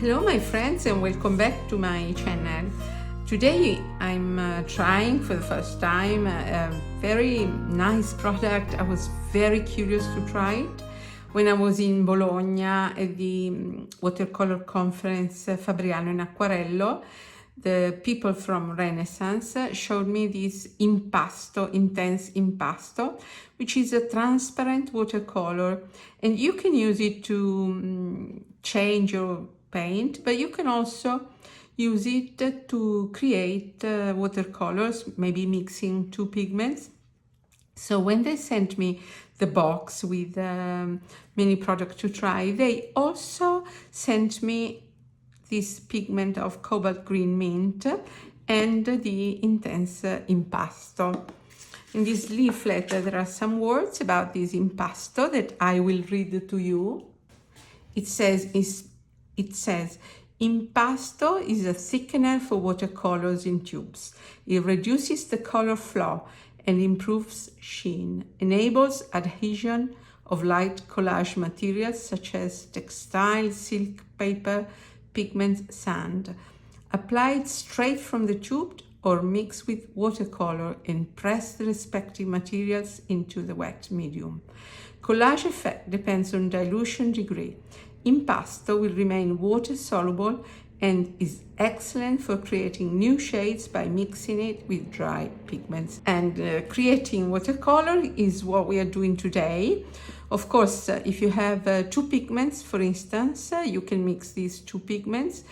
Hello my friends and welcome back to my channel. Today I'm trying for the first time a very nice product. I was very curious to try it when I was in Bologna at the watercolor conference Fabriano in Acquarello. The people from Renesans showed me this Impasto, intense Impasto, which is a transparent watercolor, and you can use it to change your paint, but you can also use it to create watercolors, maybe mixing two pigments. So when they sent me the box with many products to try, they also sent me this pigment of cobalt green mint and the intense impasto. In this leaflet there are some words about this impasto that I will read to you. It says Impasto is a thickener for watercolors in tubes. It reduces the color flow and improves sheen, enables adhesion of light collage materials such as textile, silk, paper, pigments, sand. Applied straight from the tube or mix with watercolor and press the respective materials into the wet medium. Collage effect depends on dilution degree. Impasto will remain water soluble and is excellent for creating new shades by mixing it with dry pigments. And creating watercolor is what we are doing today. Of course, if you have two pigments, for instance, you can mix these two pigments.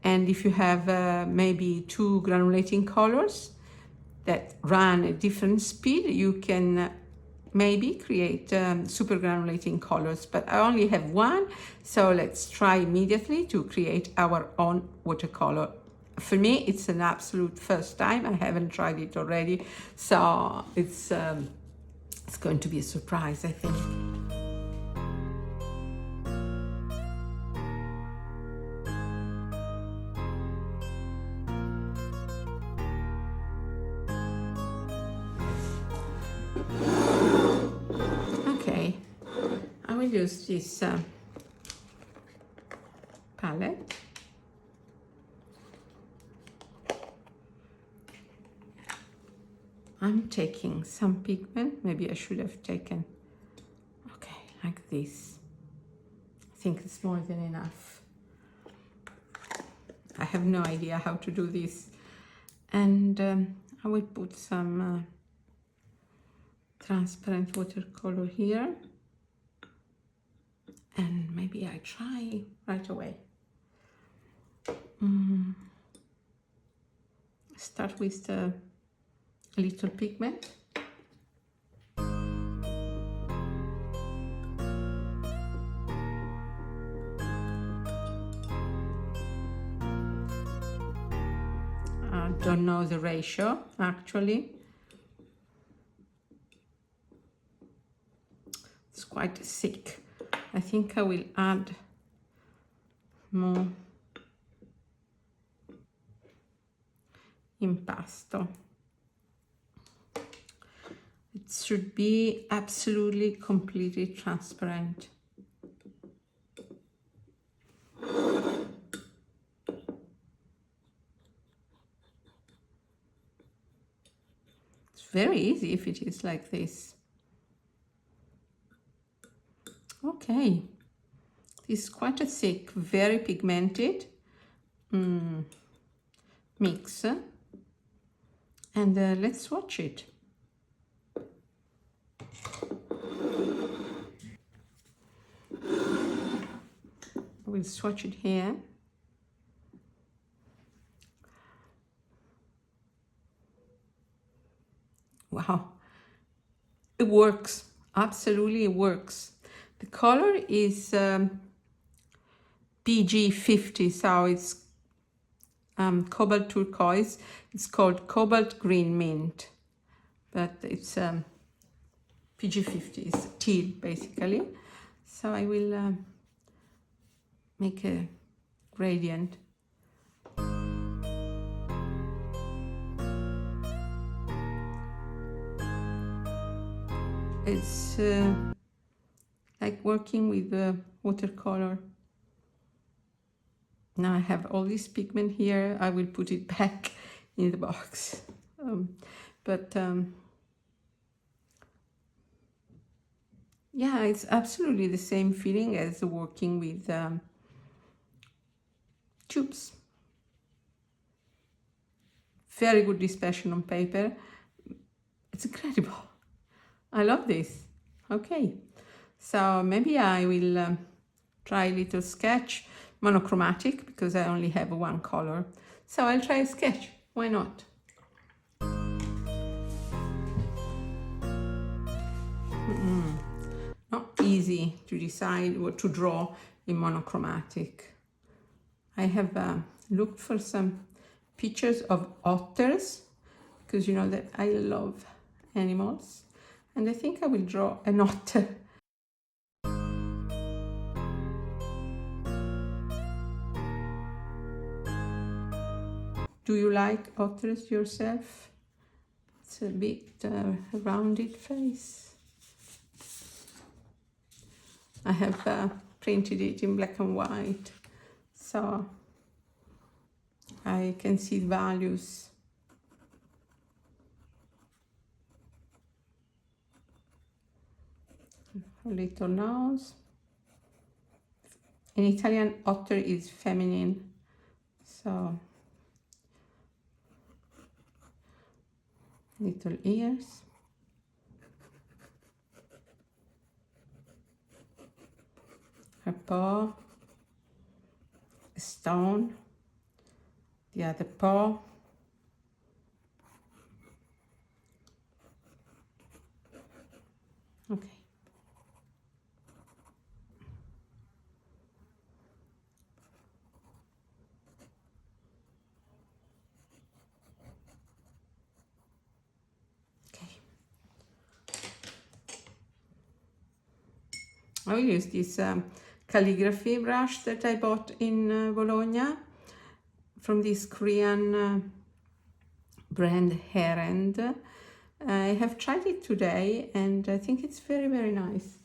And if you have maybe two granulating colors that run at different speed, you can maybe create super granulating colors, but I only have one, so let's try immediately to create our own watercolor. For me, it's an absolute first time. I haven't tried it already, so it's going to be a surprise, I think. I will use this palette. I'm taking some pigment. Maybe I should have taken, okay, like this. I think it's more than enough. I have no idea how to do this. And I will put some transparent watercolor here. And maybe I try right away. Start with a little pigment. I don't know the ratio actually. It's quite thick. I think I will add more impasto. It should be absolutely completely transparent. It's very easy if it is like this. Okay, this is quite a thick, very pigmented mix, and let's swatch it. We'll swatch it here. Wow, it works, absolutely it works. The color is PG50, so it's cobalt turquoise. It's called cobalt green mint, but it's PG50, it's teal basically. So I will make a gradient. It's like working with watercolor. Now I have all this pigment here. I will put it back in the box. Yeah, it's absolutely the same feeling as working with tubes. Very good dispersion on paper. It's incredible. I love this. Okay, so maybe I will try a little sketch, monochromatic, because I only have one color. So I'll try a sketch. Why not? Not easy to decide what to draw in monochromatic. I have looked for some pictures of otters, because you know that I love animals, and I think I will draw an otter. Do you like otters yourself? It's a bit rounded face. I have printed it in black and white, so I can see the values. A little nose. In Italian, otter is feminine, so little ears. Her paw, a stone, the other paw. Okay. I will use this calligraphy brush that I bought in Bologna from this Korean brand Hand. I have tried it today and I think it's very, very nice.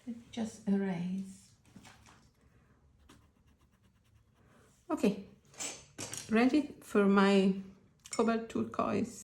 Let me just erase. Okay, ready for my cobalt turquoise.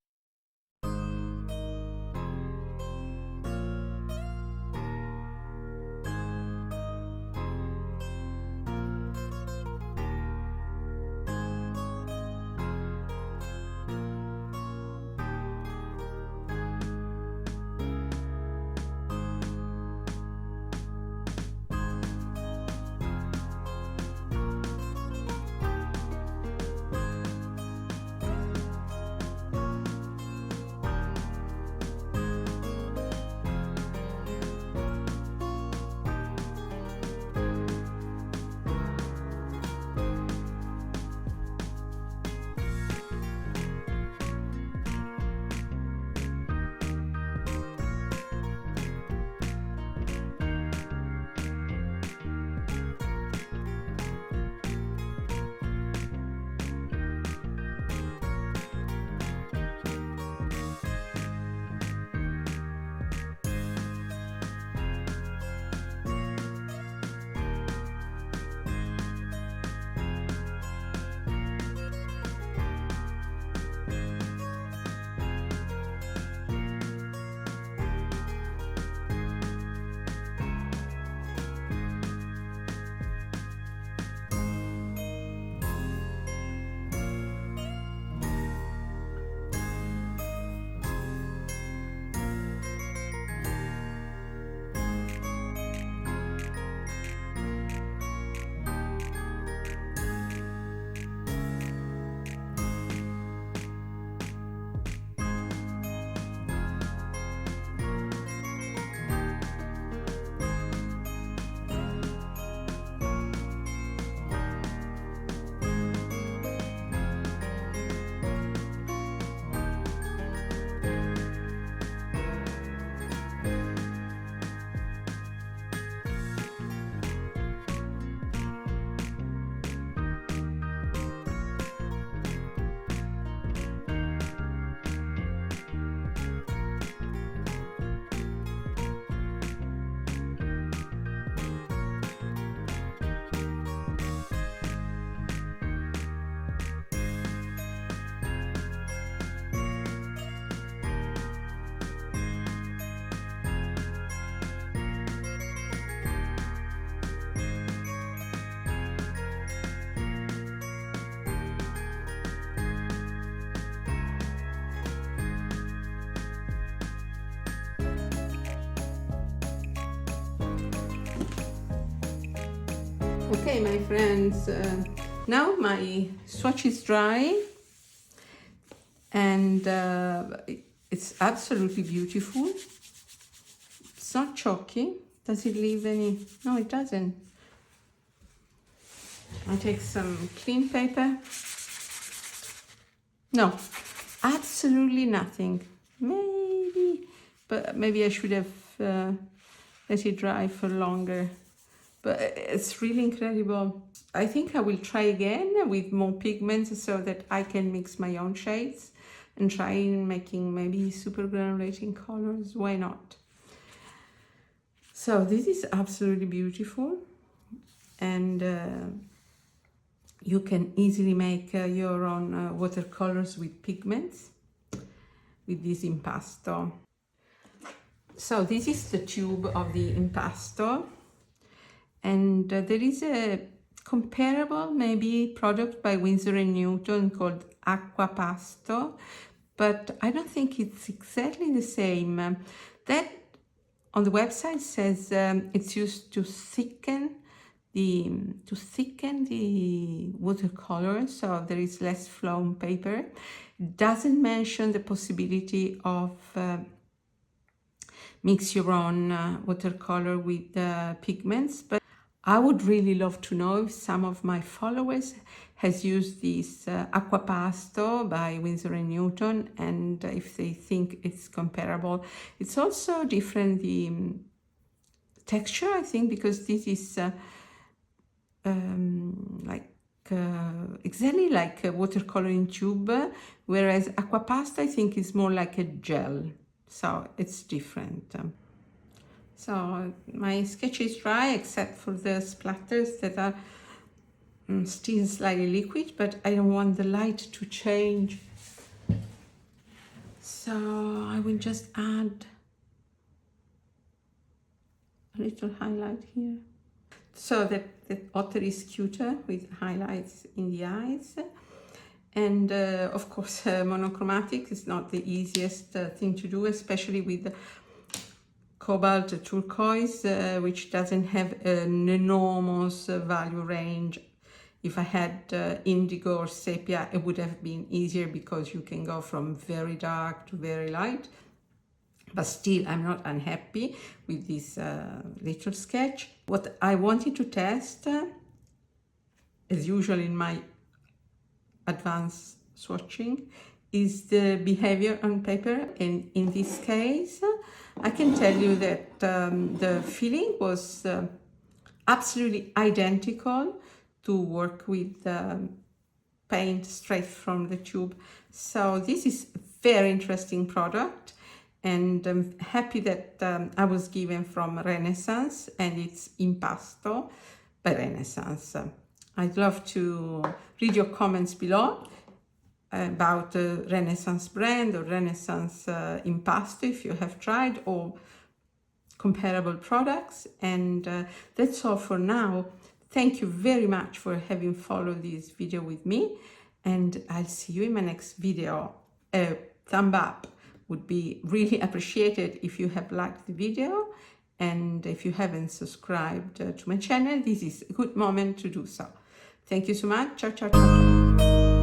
Okay, my friends, now my swatch is dry and it's absolutely beautiful. It's not chalky. Does it leave any? No, it doesn't. I take some clean paper. No, absolutely nothing. Maybe I should have let it dry for longer. But it's really incredible. I think I will try again with more pigments so that I can mix my own shades and try making maybe super granulating colors. Why not? So this is absolutely beautiful, and you can easily make your own watercolors with pigments with this impasto. So this is the tube of the impasto, and there is a comparable maybe product by Winsor & Newton called Acquapasto, but I don't think it's exactly the same. That on the website says it's used to thicken the watercolor, so there is less flow on paper. It doesn't mention the possibility of mix your own watercolor with pigments, but I would really love to know if some of my followers has used this Acquapasto by Winsor & Newton, and if they think it's comparable. It's also different, the texture, I think, because this is exactly like a watercoloring tube, whereas Acquapasto I think is more like a gel, so it's different. So my sketch is dry except for the splatters that are still slightly liquid, but I don't want the light to change. So I will just add a little highlight here, so that the otter is cuter with highlights in the eyes. And of course, monochromatic is not the easiest thing to do, especially with cobalt turquoise, which doesn't have an enormous value range. If I had indigo or sepia, it would have been easier because you can go from very dark to very light. But still, I'm not unhappy with this little sketch. What I wanted to test, as usual in my advanced swatching, is the behavior on paper, and in this case I can tell you that the feeling was absolutely identical to work with paint straight from the tube. So this is a very interesting product, and I'm happy that I was given from Renesans, and it's Impasto by Renesans. I'd love to read your comments below about Renesans brand or Renesans Impasto if you have tried, or comparable products. And that's all for now. Thank you very much for having followed this video with me, and I'll see you in my next video. A thumb up would be really appreciated if you have liked the video, and if you haven't subscribed to my channel, this is a good moment to do so. Thank you so much. Ciao, ciao, ciao.